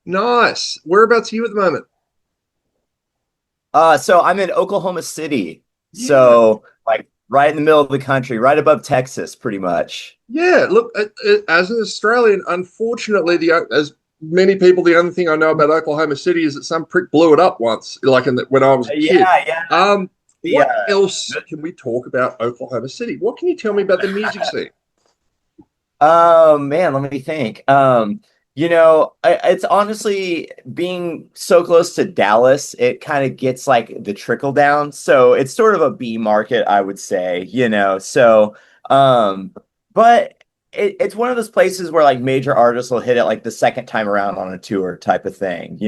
Nice. Whereabouts are you at the moment? So I'm in Oklahoma City. Yeah. So like right in the middle of the country, right above Texas, pretty much. Yeah. Look, as an Australian, unfortunately, as many people, the only thing I know about Oklahoma City is that some prick blew it up once, like when I was a kid. Yeah, yeah. Um, The what else can we talk about Oklahoma City? What can you tell me about the music scene? oh man, let me think. It's honestly being so close to Dallas, it kind of gets like the trickle down. So it's sort of a B market, I would say. Um, but it's one of those places where like major artists will hit it like the second time around on a tour type of thing.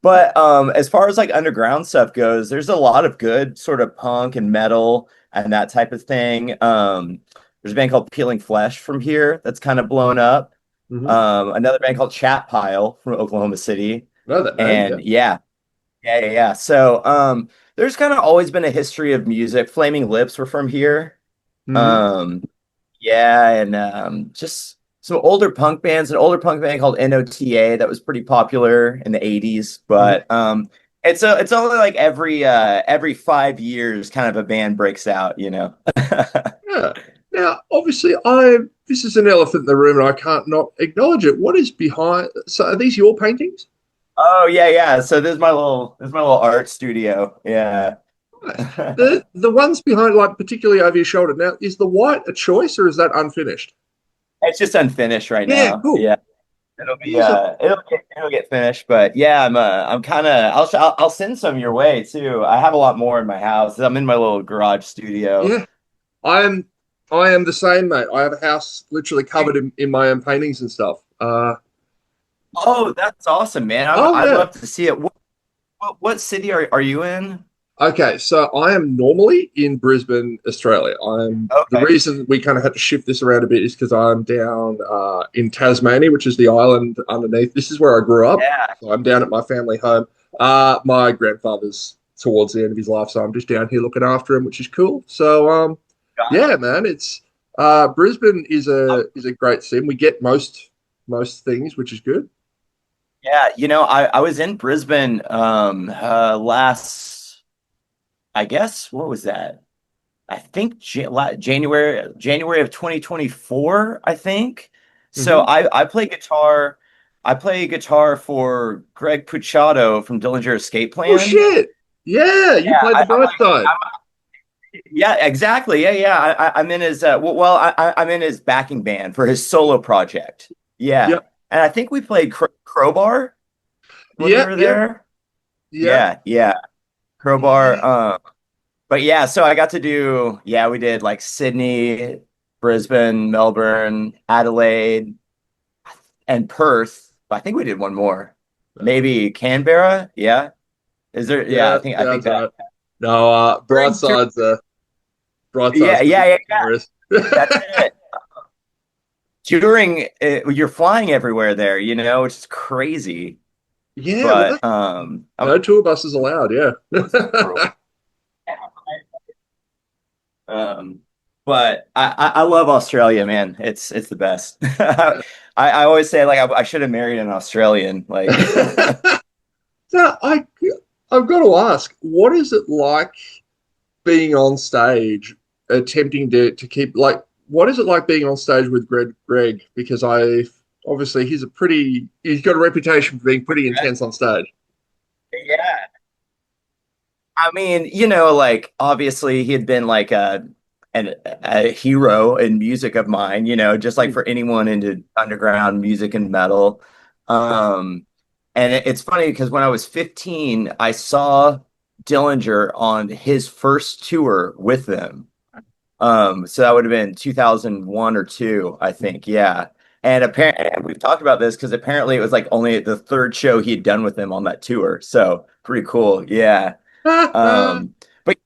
But as far as like underground stuff goes, there's a lot of good sort of punk and metal and that type of thing. There's a band called Peeling Flesh from here that's kind of blown up. Hmm. Another band called Chat Pile from Oklahoma City. Know that name, yeah. And yeah. So there's kind of always been a history of music. Flaming Lips were from here. Hmm. Um, yeah, and just some older punk bands, an older punk band called NOTA that was pretty popular in the 80s. Hmm. But it's only like every 5 years kind of a band breaks out. Yeah. Now, obviously, I this is an elephant in the room, and I can't not acknowledge it. What is behind? So, are these your paintings? Oh yeah. So this is my little art studio. Yeah. Nice. The ones behind, like particularly over your shoulder. Now, is the white a choice or is that unfinished? It's just unfinished right Yeah, now. cool. Yeah. It'll be These are it'll get finished, but yeah, I'm kind of I'll send some your way too. I have a lot more in my house. I'm in my little garage studio. yeah. I am I am the same, mate. I have a house literally covered in my own paintings and stuff. Oh, that's awesome, man. Oh I'd yeah. love to see it. What city are you in? Okay, so I am normally in Brisbane, Australia. I'm the Okay. reason we kind of had to shift this around a bit is because I'm down in Tasmania, which is the island underneath. This is where I grew up, Yeah. so I'm down at my family home. My grandfather's towards the end of his life, so I'm just down here looking after him, which is cool. So yeah, man, it's Brisbane is a great sim. We get most things, which is good. Yeah, I was in Brisbane last I guess what was that? I think January of 2024, I think. So Hmm. I play guitar. I play guitar for Greg Puciato from Dillinger Escape Oh Plan. shit! Yeah, you Yeah, played the bright side. yeah, exactly. Yeah. I'm in his I'm in his backing band for his solo project. Yeah, Yep. and I think we played Crowbar when we Yep. were Yep. there. Yep. Yeah, Crowbar. Yeah. But yeah, so I got to do, yeah, we did like Sydney, Brisbane, Melbourne, Adelaide, and Perth. I think we did one more. Maybe Canberra. Yeah. Is there? Yeah, Yeah, I sounds think that right. No, during, dur- bright yeah, side's yeah, pretty yeah, yeah. glorious. That's it. During you're flying everywhere there, which is crazy. Yeah, well, But no tour buses allowed. Yeah. was brutal. Um, but I love Australia, man. It's the best. I always say like I should have married an Australian. Like, So I've got to ask, what is it like being on stage, attempting to keep like what is it like being on stage with Greg? Because I obviously he's got a reputation for being pretty intense on stage. yeah. I mean, like obviously he had been like a hero in music of mine, just like Hmm. for anyone into underground music and metal. Um, and it's funny because when I was 15, I saw Dillinger on his first tour with them. So that would have been 2001 or two, I think. Yeah. And apparently, and we've talked about this because apparently it was like only the third show he had done with them on that tour. So pretty cool. Yeah. But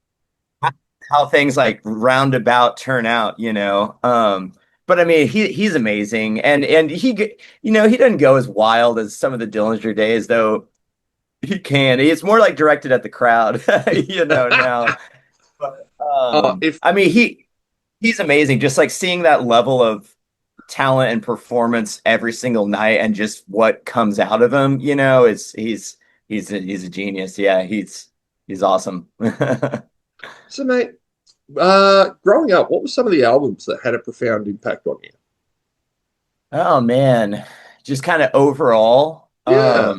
how things like roundabout turn out. But I mean, he's amazing, and he doesn't go as wild as some of the Dillinger days, though. He can. It's more like directed at the crowd, now. But Oh, if I mean, he's amazing. Just like seeing that level of talent and performance every single night and just what comes out of him, is he's a genius. Yeah, he's awesome. So, mate, growing up, what were some of the albums that had a profound impact on you? Oh man, just kind of overall. Yeah.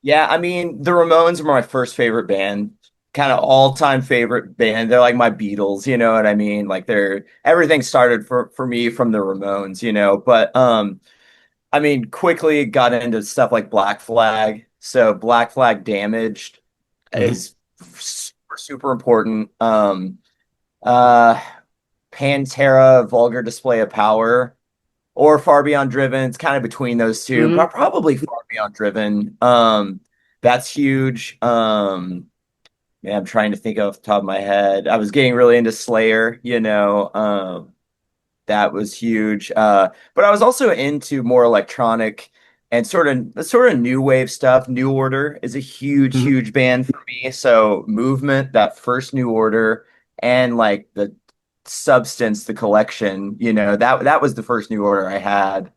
Yeah, I mean, the Ramones were my first favorite band, kind of all-time favorite band. They're like my Beatles, you know what I mean? Like they're everything started for me from the Ramones, But I mean, quickly got into stuff like Black Flag. So Black Flag Damaged Mhm. is super, super important. Uh Pantera, Vulgar Display of Power, or Far Beyond Driven. It's kind of between those two, but Mhm. probably Far Beyond Driven. That's huge. Yeah, I'm trying to think off the top of my head. I was getting really into Slayer, that was huge. But I was also into more electronic and sort of new wave stuff. New Order is a huge, Mhm. huge band for me. So Movement, that first New Order, and like the Substance, the collection, that was the first New Order I had.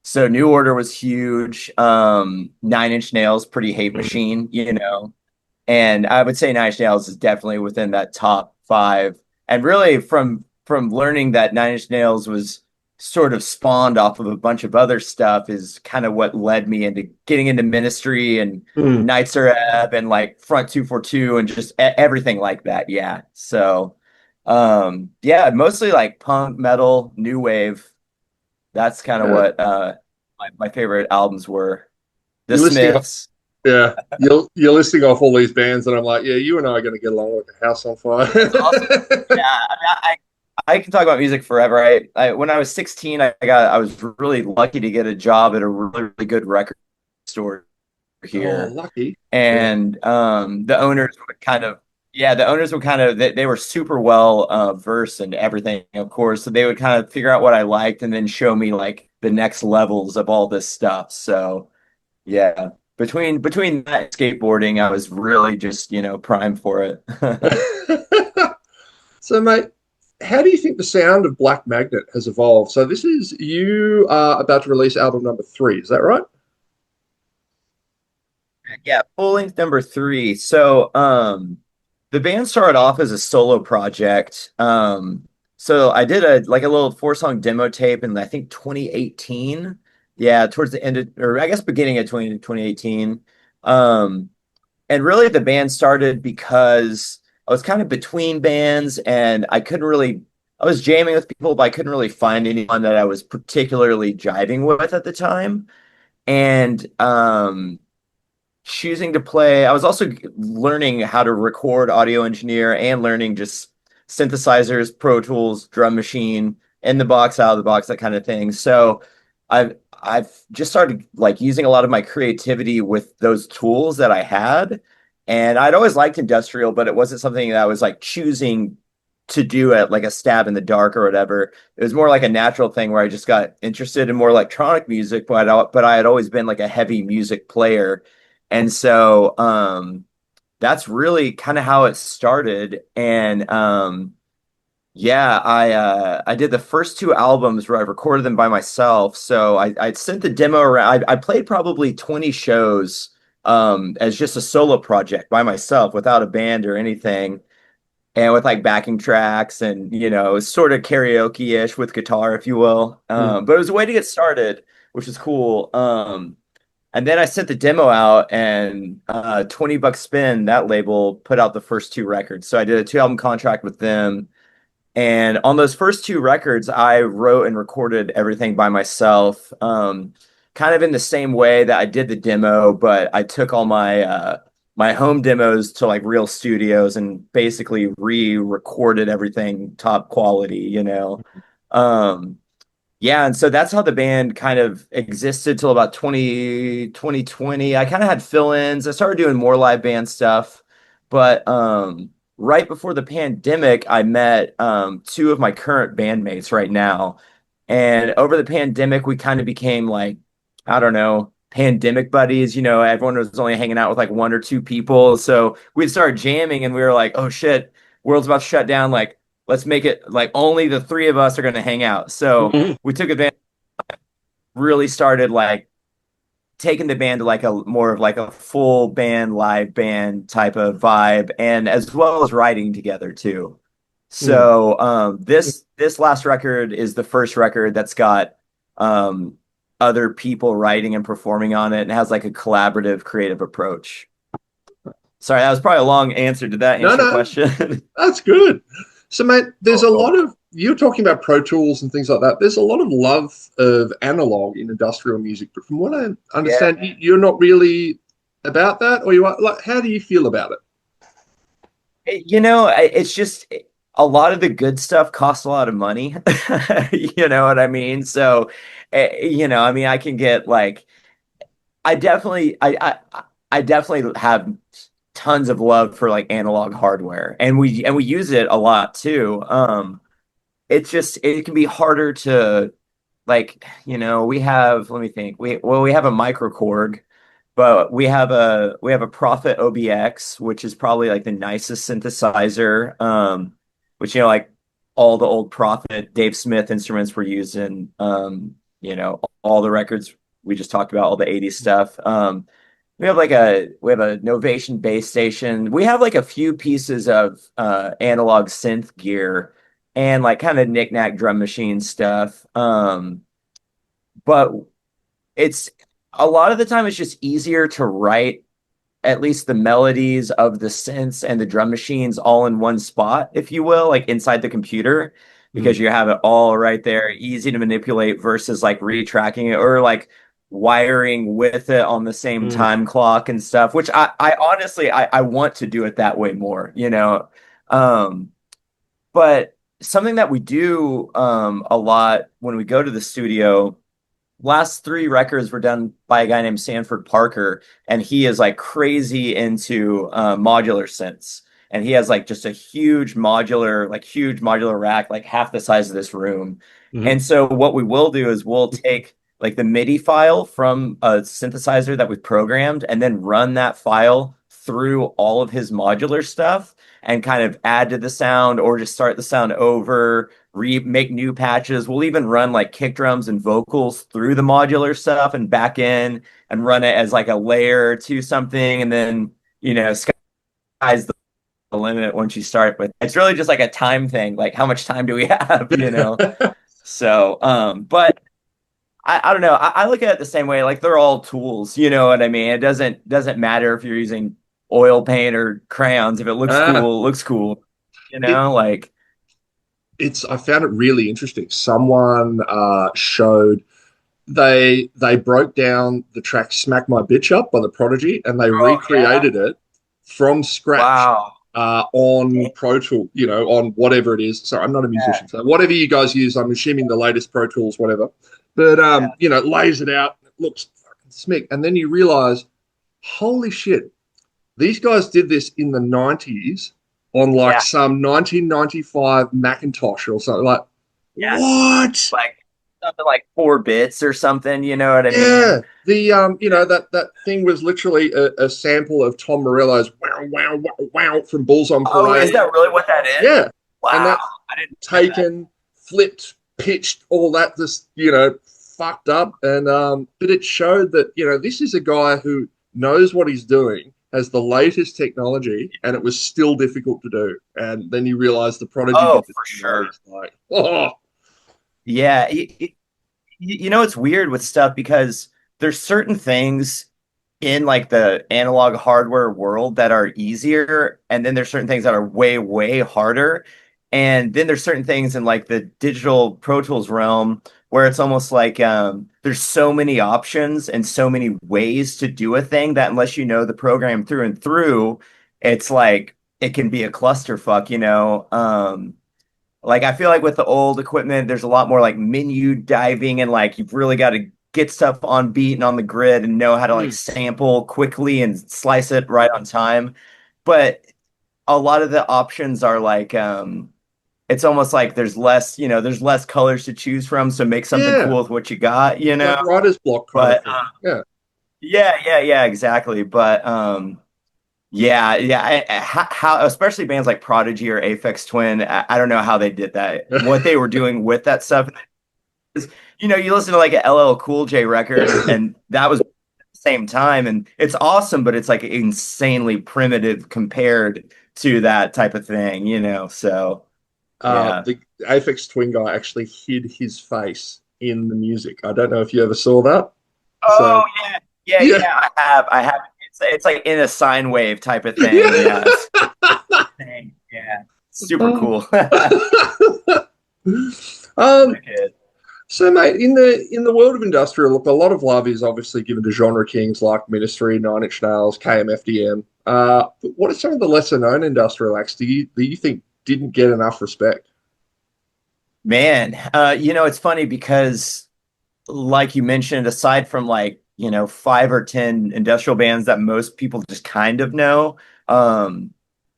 So New Order was huge. Nine Inch Nails, pretty hate Mhm. machine, And I would say Nine Inch Nails is definitely within that top five. And really, from learning that Nine Inch Nails was sort of spawned off of a bunch of other stuff, is kind of what led me into getting into Ministry and Mhm. Nights Are Ebb and like Front 242 and just everything like that. Yeah. So, yeah, mostly like punk, metal, new wave. That's kind of Yeah. what my favorite albums were. The You're listing off, Smiths. yeah, you're listing off all these bands, and I'm like, yeah, you and I are going to get along like a house on fire. It's awesome. Yeah, I can talk about music forever. When I was 16, I was really lucky to get a job at a really, really good record store Oh, here. lucky. Yeah. And the owners would kind of yeah, the owners would kind of they were super well versed in everything, of course. So they would kind of figure out what I liked and then show me like the next levels of all this stuff. So yeah, between that and skateboarding, I was really just, primed for it. So, mate, how do you think the sound of Black Magnet has evolved? So, this is you are about to release album number three. Is that right? Yeah, full length number three. So, the band started off as a solo project. So I did a little four-song demo tape in I think 2018. Yeah, towards the end of, or I guess beginning of 2018. Um, and really the band started because I was kind of between bands and I was jamming with people, but I couldn't really find anyone that I was particularly jiving with at the time. And choosing to play. I was also learning how to record, audio engineer, and learning just synthesizers, Pro Tools, drum machine, in the box, out of the box, that kind of thing. So I've just started like using a lot of my creativity with those tools that I had. And I'd always liked industrial, but it wasn't something that I was like choosing to do at like a stab in the dark or whatever. It was more like a natural thing where I just got interested in more electronic music, but I had always been like a heavy music player. And so that's really kind of how it started. And yeah, I did the first two albums where I recorded them by myself. So I sent the demo around. I played probably 20 shows as just a solo project by myself without a band or anything. And with like backing tracks and sort of karaoke-ish with guitar, if you will. Mm. But it was a way to get started, which is cool. And then I sent the demo out and $20 Spin, that label, put out the first two records. So I did a two-album contract with them. And on those first two records, I wrote and recorded everything by myself, kind of in the same way that I did the demo, but I took all my home demos to like real studios and basically re-recorded everything top quality. Um, yeah, and so that's how the band kind of existed till about 2020. I kind of had fill-ins. I started doing more live band stuff, but right before the pandemic, I met two of my current bandmates right now. And over the pandemic, we kind of became like, I don't know, pandemic buddies. Everyone was only hanging out with like one or two people. So we'd start jamming and we were like, oh shit, world's about to shut down. Like, let's make it like only the three of us are going to hang out. So Mhm. we took advantage, really started like taking the band to like a more of like a full band, live band type of vibe, and as well as writing together too. Mm. So this last record is the first record that's got um other people writing and performing on it, and has like a collaborative creative approach. Sorry, that was probably a long answer. Did that No, answer your no, question? that's good. So, mate, there's Cool, a lot cool. of you're talking about Pro Tools and things like that. There's a lot of love of analog in industrial music, but from what I Yeah. understand, you're not really about that, or you are like. How do you feel about it? It's just a lot of the good stuff costs a lot of money. You know what I mean? So, I mean, I can get like, I definitely, I definitely have tons of love for like analog hardware, and we use it a lot too. It's just it can be harder to like, we have, let me think. We have a microKORG, but we have a Prophet OBX, which is probably like the nicest synthesizer. Which like all the old Prophet Dave Smith instruments were used in all the records we just talked about, all the 80s stuff. We have a Novation base station. We have like a few pieces of analog synth gear and like kind of knickknack drum machine stuff. But it's a lot of the time it's just easier to write at least the melodies of the synths and the drum machines all in one spot, if you will, like inside the computer, Mm. because you have it all right there, easy to manipulate versus like retracking it or like wiring with it on the same Mm. time clock and stuff, which I honestly I want to do it that way more. Um, but something that we do a lot when we go to the studio, last three records were done by a guy named Sanford Parker, and he is like crazy into modular synths. And he has like just a huge modular rack, like half the size of this room. Mhm. And so what we will do is we'll take like the MIDI file from a synthesizer that we've programmed and then run that file through all of his modular stuff and kind of add to the sound or just start the sound over, make new patches. We'll even run like kick drums and vocals through the modular stuff and back in and run it as like a layer to something. And then, sky's the limit once you start with. It's really just like a time thing. Like how much time do we have? So, but I don't know. I look at it the same way. Like they're all tools. You know what I mean? It doesn't matter if you're using oil paint or crayons. If it looks Ah, cool, it looks cool. it Like it's I found it really interesting. Someone showed they broke down the track "Smack My Bitch Up" by the Prodigy, and they oh yeah, recreated it from scratch wow. on Pro Tool, on whatever it is. Sorry, I'm not a Yeah, musician, so whatever you guys use, I'm assuming the latest Pro Tools, whatever. But yeah, lays it out, it looks fucking smick, and then you realize, holy shit, these guys did this in the '90s on like yeah, some 1995 Macintosh or something. Like, yeah. what? Like something like 4 bits or something. You know what I Yeah, mean? the Yeah. that thing was literally a sample of Tom Morello's "Wow Wow Wow Wow" from Bulls on Oh, is Parade. that really what that is? Yeah, and Wow, that's I didn't hear that. taken, flipped, pitched, all that just fucked up, and but it showed that this is a guy who knows what he's doing, has the latest technology, and it was still difficult to do. And then you realize the Prodigy Oh, did this for in the sure. '80s, like, oh, Yeah, it's weird with stuff because there's certain things in like the analog hardware world that are easier, and then there's certain things that are way, way harder. And then there's certain things in like the digital Pro Tools realm where it's almost like there's so many options and so many ways to do a thing that unless you know the program through and through, it's like it can be a clusterfuck. Like I feel like with the old equipment, there's a lot more like menu diving and like you've really got to get stuff on beat and on the grid and know how to like hmm, sample quickly and slice it right on time. But a lot of the options are like it's almost like there's less colors to choose from, so make something yeah, cool with what you got. like writer's block kind of But thing. Yeah. yeah, yeah, yeah, exactly. But Yeah, yeah. How, especially bands like Prodigy or Aphex Twin, I don't know how they did that. What they were doing with that stuff is, you listen to like a LL Cool J record, and that was at the same time, and it's awesome, but it's like insanely primitive compared to that type of thing, So yeah. The Aphex Twin guy actually hid his face in the music. I don't know if you ever saw that. So Oh yeah, yeah, yeah, yeah. I have. It's like in a sine wave type of thing. yeah. Yeah, it's thing. Yeah, super cool. um, Wicked. so mate, in the world of industrial, look, a lot of love is obviously given to genre kings like Ministry, Nine Inch Nails, KMFDM. But what are some of the lesser known industrial acts do you think didn't get enough respect? Man, it's funny because, like you mentioned, aside from like, 5 or 10 industrial bands that most people just kind of know, um,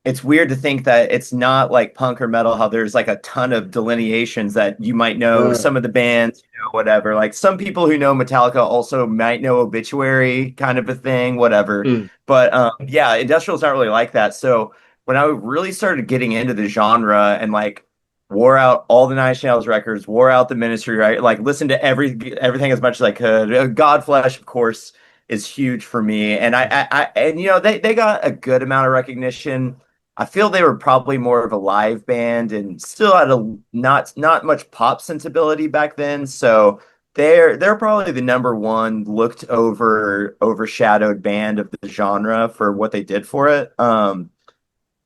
it's weird to think that it's not like punk or metal, how there's like a ton of delineations that you might know Uh, some of the bands, whatever. Like some people who know Metallica also might know Obituary, kind of a thing, whatever. mm, But yeah, industrial's not really like that. So when I really started getting into the genre and like wore out all the Nine Inch Nails records, wore out the Ministry, right? Like listened to everything as much as I could. Godflesh, of course, is huge for me, and and they got a good amount of recognition. I feel they were probably more of a live band and still had a not much pop sensibility back then. So they're probably the number one looked overshadowed band of the genre for what they did for it.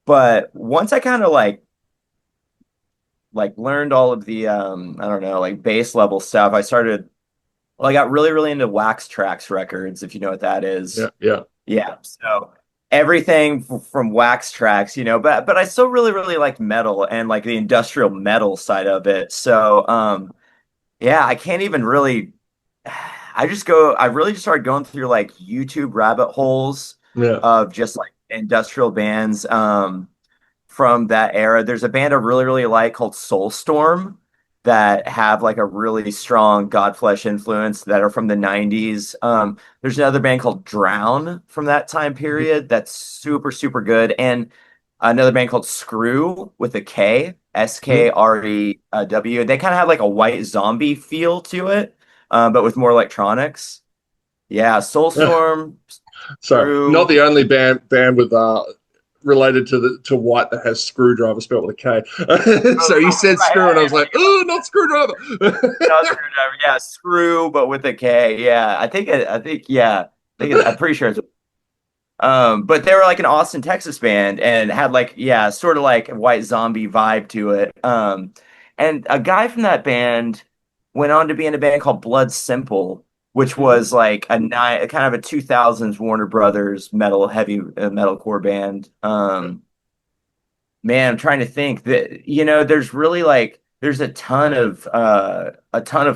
But once I kind of like learned all of the I don't know, like base level stuff. I got really, really into Wax Trax records, if you know what that is. yeah, yeah. Yeah. So everything from Wax Trax, but I still really, really like metal and like the industrial metal side of it. So yeah, I can't even really I really just started going through like YouTube rabbit holes Yeah. of just like industrial bands. From that era. There's a band I really, really like called Soulstorm that have like a really strong Godflesh influence that are from the 90s. There's another band called Drown from that time Mhm. period that's super, super good. And another band called Screw with a K, Mhm. Skrew. They kind of have like a white zombie feel to it, but with more electronics. Yeah, Soulstorm, So not Screw. the only band with related to white that has screwdriver spelled with a K. So he said screw, and I was like, Right. oh, not screwdriver. Not screwdriver. Yeah, screw, but with a K. Yeah, yeah, I'm pretty sure it's. But they were like an Austin, Texas band and had like, yeah, sort of like a White Zombie vibe to it. And a guy from that band went on to be in a band called Blood Simple, which Mhm. was like kind of a 2000s Warner Brothers heavy metalcore band. Man, I'm trying to think that there's really like there's a ton of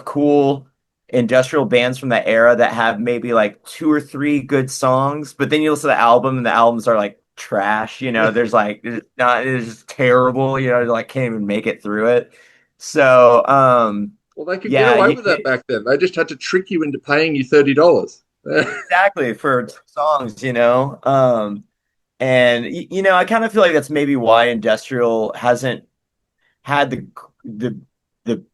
cool industrial bands from that era that have maybe like 2 or 3 good songs, but then you listen to the album and the albums are like trash, it's just terrible, like can't even make it through it. So Well, they could get yeah, away with that back then. They just had to trick you into paying you $30. exactly for 2 songs. And I kind of feel like that's maybe why industrial hasn't had the the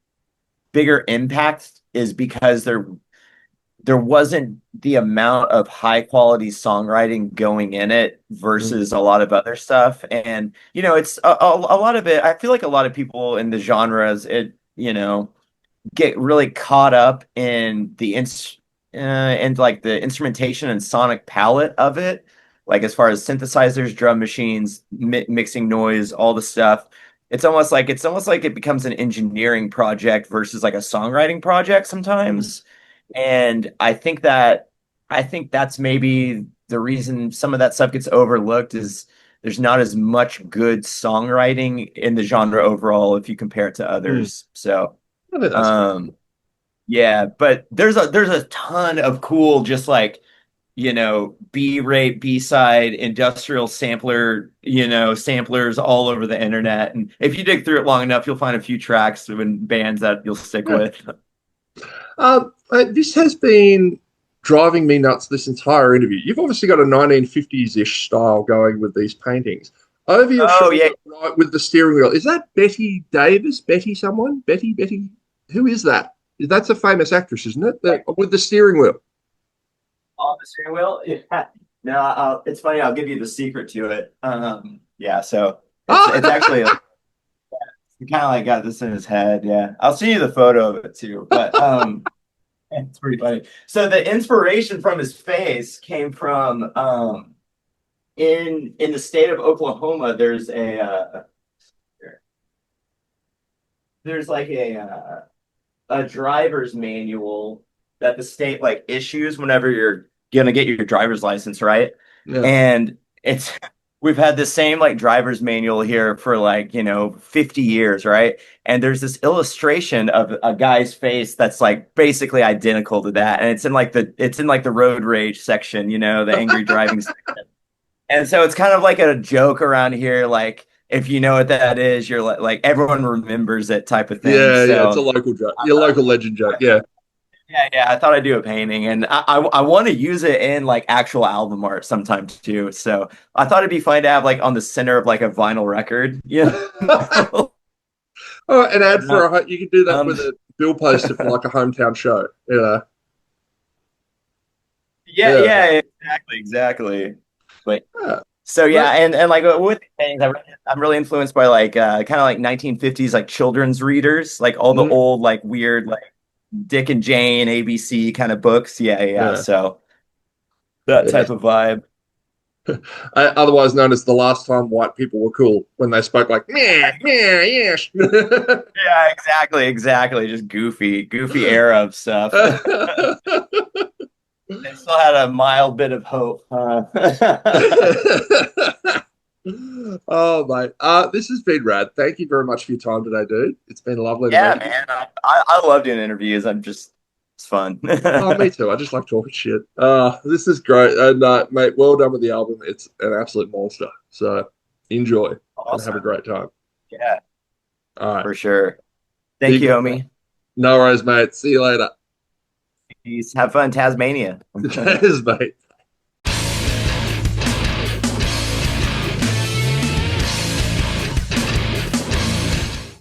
bigger impact is because there wasn't the amount of high quality songwriting going in it Mm, versus a lot of other stuff. And it's a lot of it. I feel like a lot of people in the genres get really caught up in and like the instrumentation and sonic palette of it, like as far as synthesizers, drum machines, mixing noise, all the stuff. It's almost like it becomes an engineering project versus like a songwriting project mm, sometimes. And I think that's maybe the reason some of that stuff gets overlooked is there's not as much good songwriting in the genre overall if you compare it to mm. others. So I think that's fair. um, yeah, but there's a ton of cool, just like, B-rate, B-side, industrial samplers all over the internet. And if you dig through it long enough, you'll find a few tracks and bands that you'll stick Yeah. with. This has been. driving me nuts this entire interview. You've obviously got a 1950s-ish style going with these paintings. Over your Oh yeah. shoulder, right with the steering wheel, is that Betty Davis? Betty someone? Betty? Who is that? That's a famous actress, isn't it? With the steering wheel. On the steering wheel? Yeah. No, it's funny. I'll give you the secret to it. Yeah. So it's actually Ah! he kind of like got this in his head. Yeah. I'll see you the photo of it too. But it's pretty funny. So the inspiration from his face came from in the state of Oklahoma. There's like a driver's manual that the state like issues whenever you're gonna get your driver's license, right? Yeah. And it's we've had the same like driver's manual here for like, 50 years, right? And there's this illustration of a guy's face that's like basically identical to that. And it's in like the road rage section, the angry driving section. And so it's kind of like a joke around here, like if you know what that is, you're like everyone remembers it type of thing. Yeah, it's a So local joke. Yeah, local legend joke. Yeah. yeah, I thought I'd do a painting, and I want to use it in like actual album art sometimes too. So I thought it'd be fun to have like on the center of like a vinyl record, Oh, an ad for Uh, you can do that um, with a bill poster for like a hometown show. Yeah. yeah, Yeah. yeah, exactly. But Yeah. so yeah, But and like with the paintings, I'm really influenced by like kind of like 1950s like children's readers, like all the mm, old like weird like Dick and Jane, ABC kind of books. Yeah, yeah. yeah. So that Yeah. type of vibe. Otherwise known as the last time white people were cool when they spoke like meh, meh, yes. Yeah, exactly. Just goofy era of stuff. They still had a mild bit of hope. Oh mate, this has been rad. Thank you very much for your time today, dude. It's been lovely to Yeah, meet you. man. I love doing interviews. It's fun. Oh, me too. I just like talking shit. This is great, and mate, well done with the album. It's an absolute monster. So enjoy and have a Awesome. great time. Yeah, All right, for sure. Thank big you, one, mate. homie. No worries, mate. See you later. Peace. Have fun, Tasmania. Cheers, mate.